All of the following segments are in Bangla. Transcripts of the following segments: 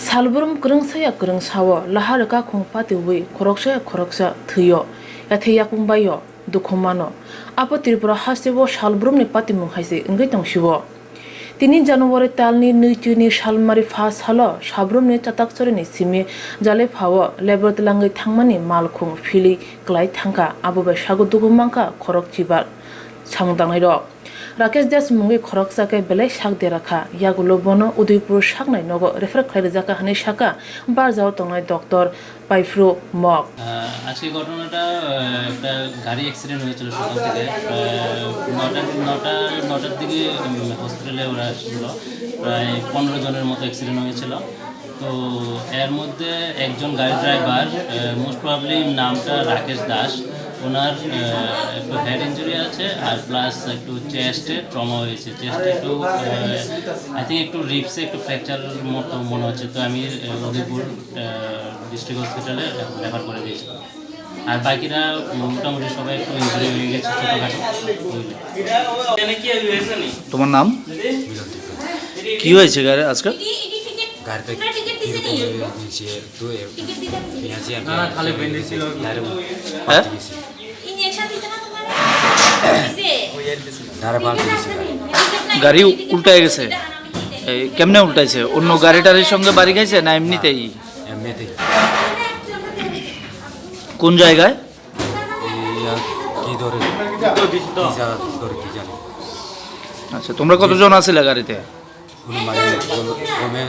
Salbrum kerungsaya kerungsawo laharaka kongpatiwi koroksa thuyo yatheyak mungbayo dukhumano apo Tripura hasibo salbrum ni patimung haise ingai tongsibo 3 January talni nuchuni salmari fas halo sabrum ni chatakchore ni simi jale phawo lebrotlangai thangmani malkhung phili klai thangka abo ba sago dukhumangka korok chibar samungdangai ro Rakesh Das mungi khorok sake belai shak derakha yagulo bono Udaipur shaknai nogo refer khaire jaka hane shaka bar যাও tongai doctor পাইফ্রো মক আজকে ঘটনাটা একটা গাড়ি অ্যাক্সিডেন্ট হয়েছিল সকাল থেকে নটার দিকে হসপিটালে ওরা আসছিল প্রায় 15 জনের মতো অ্যাক্সিডেন্ট হয়েছিল তো এর মধ্যে একজন গাড়ি ড্রাইভার মোস্ট প্রবাবলি নামটা রাকেশ দাস ওনার একটু হেড ইঞ্জুরি আছে আর প্লাস একটু চেস্টে ট্রমা হয়েছে চেস্টে একটু আই থিঙ্ক একটু রিপসে একটু ফ্র্যাকচার মতো মনে হচ্ছে তো আমি উদয়পুর ডিস্ট্রিক্ট হসপিটালে রেফার করে দিয়েছিলাম আর বাকিরা মোটামুটি সবাই একটু ইঞ্জুরি হয়ে গেছে ছোটোখাটো। তোমার নাম কি হয়েছে গাড়ি আজকে? গাড়িতে গাড়ি উল্টায় গেছে, কেমনে উল্টাইছে? অন্য গাড়ি টাড়ির সঙ্গে বাড়ি খাইছে না এমনিতেই? এমনিতেই। কোন জায়গায়? কি ধরে আচ্ছা, তোমরা কতজন আছিলে গাড়িতে? মানে কমে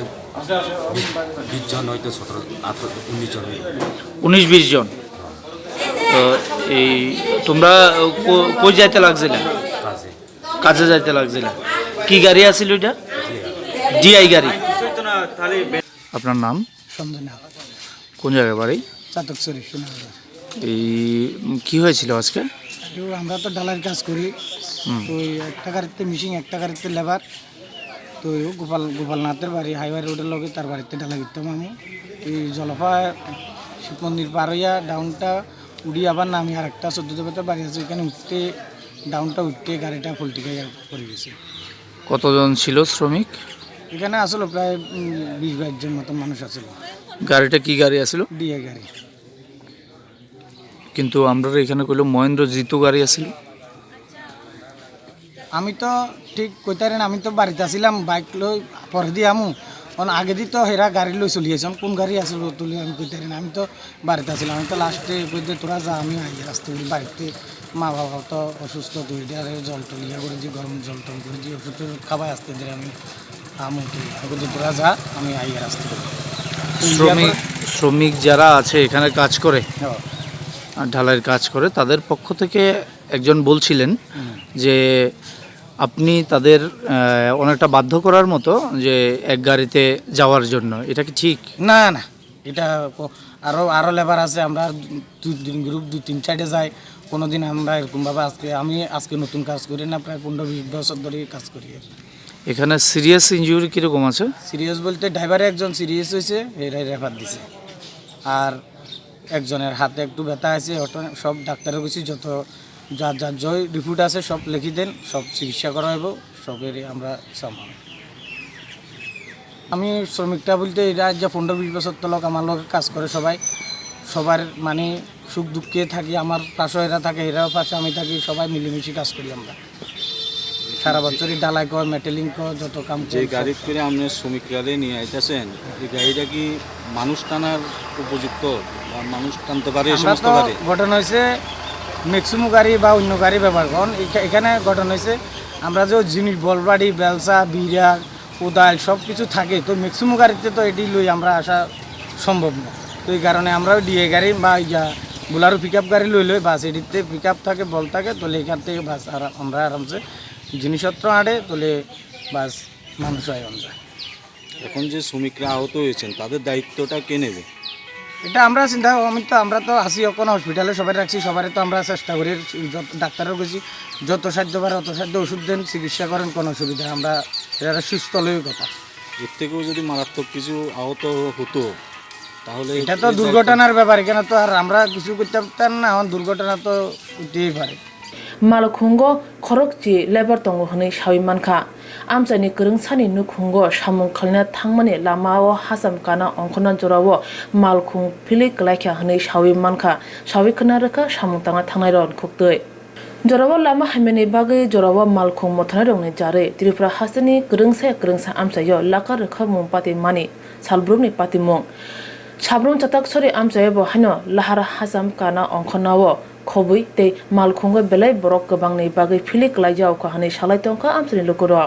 20 জন হয়তো 19 জন 19-20 জন। তো এই তোমরা কই যাইতে লাগছিল? কাজে কাজে যাইতে লাগছিল। কি গাড়ি আছিল এটা? ডিআই গাড়ি। আপনার নাম? সঞ্জনা। কোন জায়গায় বাড়ি? চাতকচুরি সোনাবাজার। এই কি হয়েছিল আজকে? আমরা তো ডালার কাজ করি, তো একটা গাড়িতে মিশিং একটা গাড়িতে লেবার, তো গোপালনাথের বাড়ি হাইওয়ে রোডের লগে তার বাড়িতে ডালা দিতাম আমি। এই জলফা শিব মন্দির পার হইয়া ডাউনটা উড়ি আবার নামি আর একটা 14 পেতে বাড়ি আছে, এখানে উঠতে ডাউনটা উঠতে গাড়িটা ফুলটিকে পড়ে গেছে। কতজন ছিল শ্রমিক এখানে আসলে প্রায় 20-22 জন মতো মানুষ আছিল। গাড়িটা কি গাড়ি আছিল? ডিআই গাড়ি। কিন্তু আমরা এখানে কইলো মহেন্দ্র জিতু গাড়ি আছিল। আমি তো ঠিক কইতারি না, আমি তো বাড়িতে আসিলাম, বাইক লই পরে দিয়ে আমু আগে দিয়ে তো হেরা গাড়ি লই চলিয়েছেন, কোন গাড়ি আসল তুলি আমি কইতারি না, আমি তো বাড়িতে আসিলাম। আমি তো লাস্টে কইতে তোরা যা, আমি আগে আসতে বলি বাড়িতে। মা বাবা তো অসুস্থ, দুইটারে জল টলিয়া করেছি, গরম জল টল করেছি, ওষুধ খাবার আসতে দিলে আমি আমু তুলি কইতে তোরা যা, আমি আগে আসতে বলি। শ্রমিক যারা আছে এখানে কাজ করে, ঢালাইয়ের কাজ করে, তাদের পক্ষ থেকে একজন বলছিলেন যে আপনি তাদের অনেকটা বাধ্য করার মতো যে এক গাড়িতে যাওয়ার জন্য, এটা কি ঠিক? না না, এটা আরও লেবার আছে, আমরা 2-3 গ্রুপ 2-3 যাই। কোনো দিন আমরা এরকমভাবে আজকে নতুন কাজ করি না, প্রায় 15-20 বছর ধরে কাজ করি। এখানে সিরিয়াস ইনজুরি কীরকম আছে? সিরিয়াস বলতে ড্রাইভারে একজন সিরিয়াস হয়েছে, এরাই রেফার দিছে, আর একজনের হাতে একটু ব্যথা আছে। সব ডাক্তারের কাছে যত যার জয় রিপোর্ট আছে সব লিখি দেন, সব চিকিৎসা করা হইব, সবেরই আমরা সামাল। আমি শ্রমিকটা বলতে এরা যে 15-20 বছর তলক আমার লোক কাজ করে, সবার মানে সুখ দুঃখে থাকি, আমার পাশে এরা থাকে, এরাও পাশে আমি থাকি, সবাই মিলেমিশে কাজ করি আমরা সারা বছরই। ডালাই কর, মেটেলিং কর, যত কাম। যে গাড়ি করে আপনি শ্রমিকরা নিয়ে আইতেছেন, এই গাড়িটা কি মানুষ টানার উপযুক্ত বা মানুষ টানতে পারে? সমস্ত গাড়ি ঘটনা হয়েছে ম্যাক্সিমাম গাড়ি বা অন্য গাড়ি ব্যবহার করেন। এখানে ঘটনা হয়েছে আমরা যে জিনিস বলবাড়ি, বেলসা, বিড়া, কোদাল সব কিছু থাকে, তো ম্যাক্সিমাম গাড়িতে তো এটি লই আমরা আসা সম্ভব না। তো এই কারণে আমরাও ডিএ গাড়ি বা বোলারো পিক আপ গাড়ি লই বাস, এটিতে পিক আপ থাকে, বল থাকে, তো এখান থেকে বাস আমরা আরামসে জিনিসপত্র আঁটে তোলে, বাস মানুষ হয় আমরা। এখন যে শ্রমিকরা আহত হয়েছেন তাদের দায়িত্বটা কে নেবে? এটা আমরা আমরা তো আসি এখন হসপিটালে সবাই রাখছি, সবাই তো আমরা চেষ্টা করি, ডাক্তারও গেছি, যত সাধ্য পারে অত সাধ্য ওষুধ দেন, চিকিৎসা করেন, কোনো অসুবিধা আমরা এটা সুস্থ লই কথা। এর থেকেও যদি মারাত্মক কিছু আহত হতো তাহলে এটা তো দুর্ঘটনার ব্যাপার, এখানে তো আর আমরা কিছু করতে পারতাম না, এখন দুর্ঘটনা তো হতেই পারে। malkhungo khorokchi lebar tongo hne shawi manka amchani kurung sani nukhungo samung khalna thangmani lamao hasam kana ongkhona jorawo malkhung philik klaikha hne shawi manka shawi khna raka samung tanga thangnai ron khoktoi Jorawa lama hamene bagai jorawa malkhung mothana rongni jare Tripura hasani kurungsa amsayo laka rakha mung pati mani salbrumni pati mung sabrum chatak sori amsayo bo hano lahara hasam kana ongkhonawo khobui te malkhungo belai borok gobangni bagai philik laijao ka hani salai tongka amsani lokoro